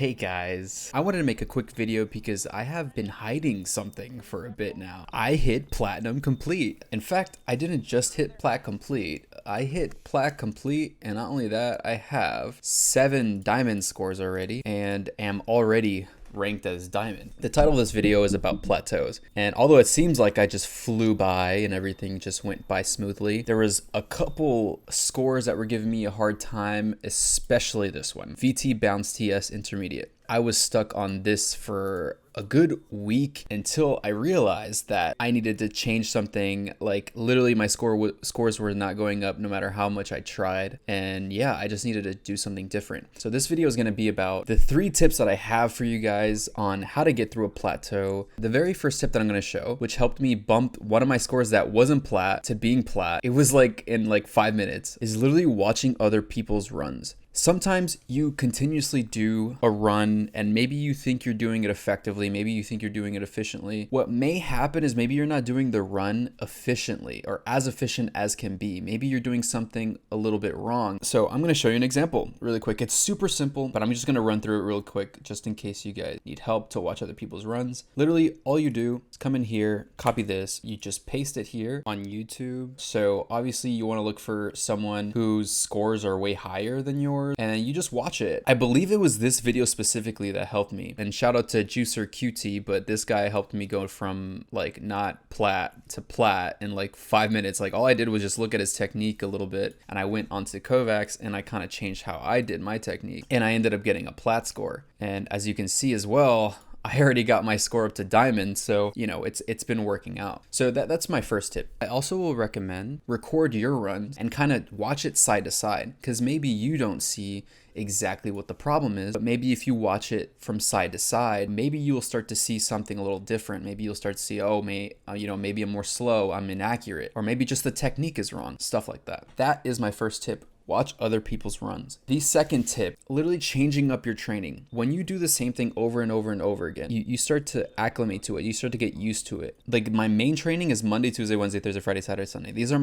Hey guys, I wanted to make a quick video because I have been hiding something for a bit now. I hit Platinum Complete. In fact, I didn't just hit Plat Complete. I hit Plat Complete, and not only that, I have 7 diamond scores already and am already ranked as diamond. The title of this video is about plateaus, and although it seems like I just flew by and everything just went by smoothly, there was a couple scores that were giving me a hard time, especially this one, VT Bounce TS Intermediate. I was stuck on this for a good week until I realized that I needed to change something. Like literally my scores were not going up no matter how much I tried. And yeah, I just needed to do something different. So this video is going to be about the 3 tips that I have for you guys on how to get through a plateau. The very first tip that I'm going to show, which helped me bump one of my scores that wasn't plat to being plat, it was like in like 5 minutes, is literally watching other people's runs. Sometimes you continuously do a run and maybe you think you're doing it effectively, maybe you think you're doing it efficiently. What may happen is maybe you're not doing the run efficiently or as efficient as can be. Maybe you're doing something a little bit wrong. So I'm going to show you an example really quick. It's super simple, but I'm just going to run through it real quick just in case you guys need help to watch other people's runs. Literally all you do is come in here, copy this, you just paste it here on YouTube. So obviously you want to look for someone whose scores are way higher than yours, and you just watch it. I believe it was this video specifically that helped me, and shout out to Juicer QT, but this guy helped me go from like not plat to plat in like 5 minutes. Like all I did was just look at his technique a little bit, and I went onto Kovacs and I kind of changed how I did my technique, and I ended up getting a plat score. And as you can see as well, I already got my score up to diamond, so you know it's been working out. So that's my first tip. I also will recommend record your runs and kind of watch it side to side, because maybe you don't see exactly what the problem is, but maybe if you watch it from side to side, maybe you'll start to see something a little different. Maybe you'll start to see, oh, maybe I'm more slow, I'm inaccurate, or maybe just the technique is wrong, stuff like that. That is my first tip. Watch other people's runs. The second tip, literally changing up your training. When you do the same thing over and over and over again, you start to acclimate to it. You start to get used to it. Like my main training is Monday, Tuesday, Wednesday, Thursday, Friday, Saturday, Sunday. This is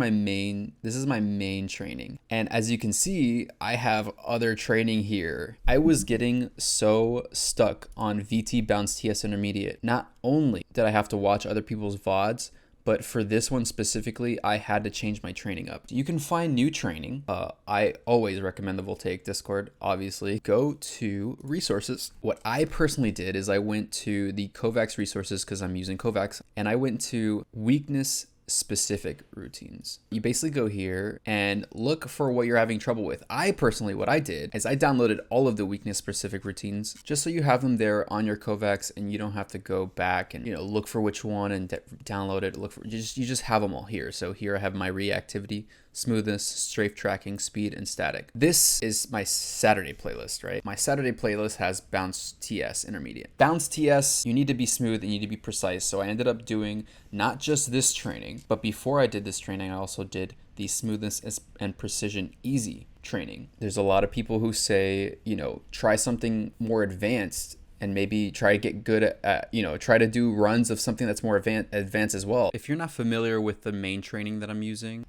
my main training. And as you can see, I have other training here. I was getting so stuck on VT Bounce TS Intermediate. Not only did I have to watch other people's VODs, but for this one specifically, I had to change my training up. You can find new training. I always recommend the Voltaic Discord, obviously. Go to resources. What I personally did is I went to the Kovacs resources because I'm using Kovacs, and I went to weakness specific routines. You basically go here and look for what you're having trouble with. What I did is I downloaded all of the weakness specific routines just so you have them there on your Kovacs and you don't have to go back and look for which one and download it. You just have them all here. So here I have my reactivity, smoothness, strafe tracking, speed, and static. This is my Saturday playlist, right? My Saturday playlist has Bounce TS Intermediate. Bounce TS, you need to be smooth and you need to be precise. So I ended up doing not just this training, but before I did this training, I also did the smoothness and precision easy training. There's a lot of people who say, try something more advanced and maybe try to get good at, try to do runs of something that's more advanced as well. If you're not familiar with the main training that I'm using,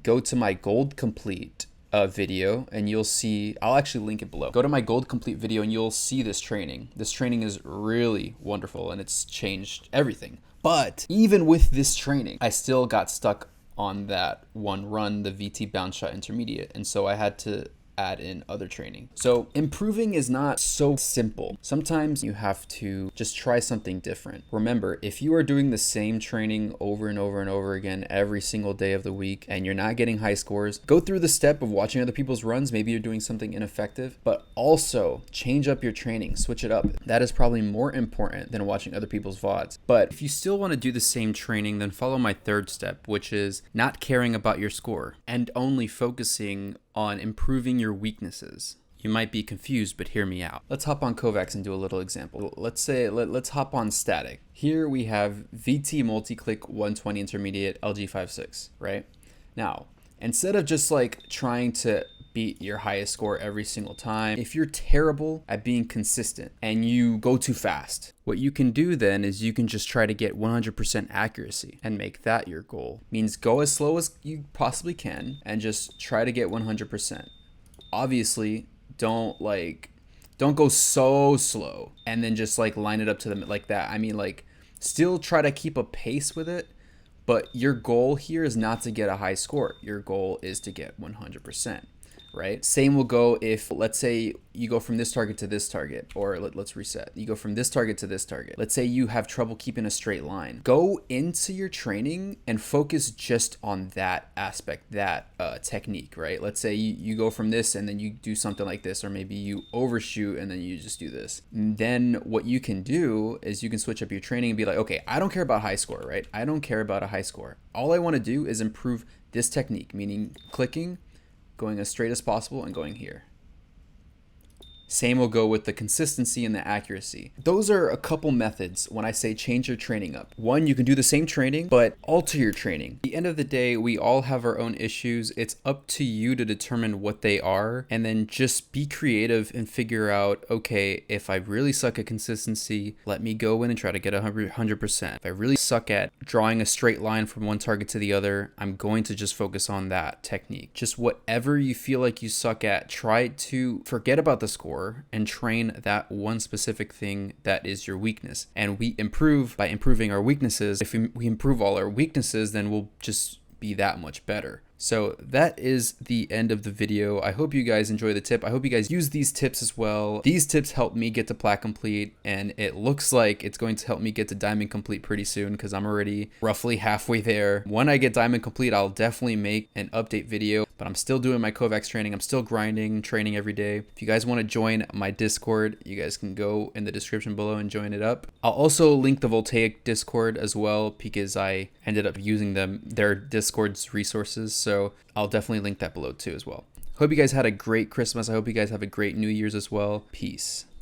go to my Gold Complete video and you'll see, I'll actually link it below. Go to my Gold Complete video and you'll see this training. This training is really wonderful and it's changed everything. But even with this training, I still got stuck on that one run, the VT Bounce Shot Intermediate. And so I had to add in other training. So improving is not so simple. Sometimes you have to just try something different. Remember, if you are doing the same training over and over and over again every single day of the week and you're not getting high scores, go through the step of watching other people's runs. Maybe you're doing something ineffective, but also change up your training, switch it up. That is probably more important than watching other people's VODs. But if you still want to do the same training, then follow my third step, which is not caring about your score and only focusing on improving your weaknesses. You might be confused, but hear me out. Let's hop on Kovacs and do a little example. Let's hop on static. Here we have VT multi-click 120 intermediate LG56, right? Now, instead of just like trying to beat your highest score every single time, if you're terrible at being consistent and you go too fast, what you can do then is you can just try to get 100% accuracy and make that your goal. Means go as slow as you possibly can and just try to get 100%. Obviously, don't like Don't go so slow and then just like line it up to them like that. I mean, like, still try to keep a pace with it, but your goal here is not to get a high score. Your goal is to get 100%. Right? Same will go if, let's say, you go from this target to this target, or let's reset. You go from this target to this target. Let's say you have trouble keeping a straight line. Go into your training and focus just on that aspect, that technique, right? Let's say you go from this and then you do something like this, or maybe you overshoot and then you just do this. And then what you can do is you can switch up your training and be like, okay, I don't care about high score, right? I don't care about a high score. All I want to do is improve this technique, meaning clicking, going as straight as possible, and going here. Same will go with the consistency and the accuracy. Those are a couple methods when I say change your training up. One, you can do the same training, but alter your training. At the end of the day, we all have our own issues. It's up to you to determine what they are, and then just be creative and figure out, okay, if I really suck at consistency, let me go in and try to get 100%. If I really suck at drawing a straight line from one target to the other, I'm going to just focus on that technique. Just whatever you feel like you suck at, try to forget about the score and train that one specific thing that is your weakness. And we improve by improving our weaknesses. If we improve all our weaknesses, then we'll just be that much better. So that is the end of the video. I hope you guys enjoy the tip. I hope you guys use these tips as well. These tips helped me get to Plat Complete, and it looks like it's going to help me get to Diamond Complete pretty soon because I'm already roughly halfway there. When I get Diamond Complete, I'll definitely make an update video, but I'm still doing my Kovacs training. I'm still grinding, training every day. If you guys want to join my Discord, you guys can go in the description below and join it up. I'll also link the Voltaic Discord as well because I ended up using their Discord's resources. So I'll definitely link that below too as well. Hope you guys had a great Christmas. I hope you guys have a great New Year's as well. Peace.